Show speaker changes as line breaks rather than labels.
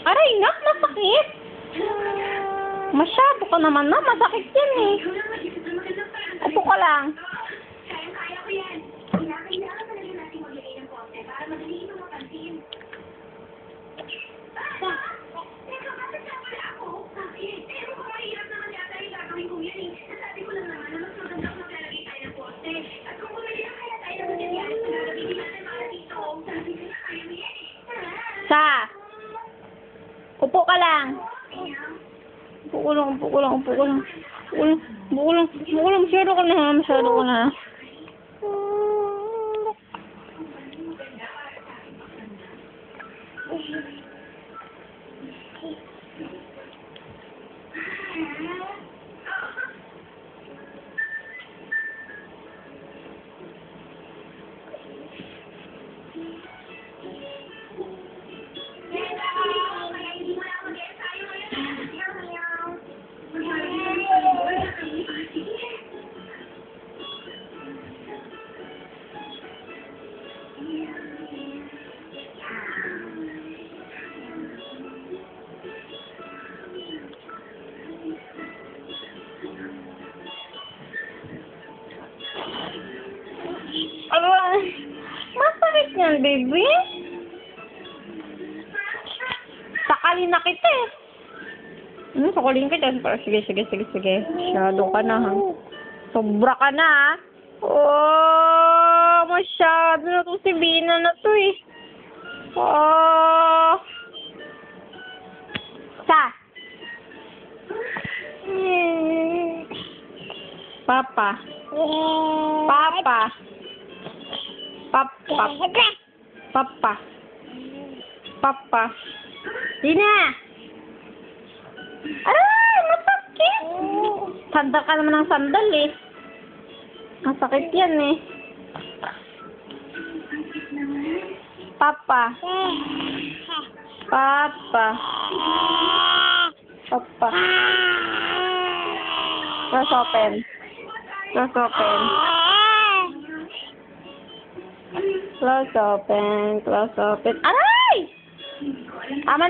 Aray, nak, masakit. Masyado ka naman na, masakit yan eh. Upo ka lang. Sa, upo ka lang. Upo ko lang, upo ko lang, upo ko lang. Upo ko lang, masyado ka na, masyado ka na. Masakit yan, baby. Sakalin na kita eh. Sakalin kita. Sige. Masyado ka na, ha? Sobra ka na, ha? Oh, masyado na to si Bina na to, eh. Oh. Sa. Papa. Dina! Aray! Masakit! Sandal ka naman ng sandal eh. Masakit yan eh. Papa. Close open. Close open. Aray! Tama na.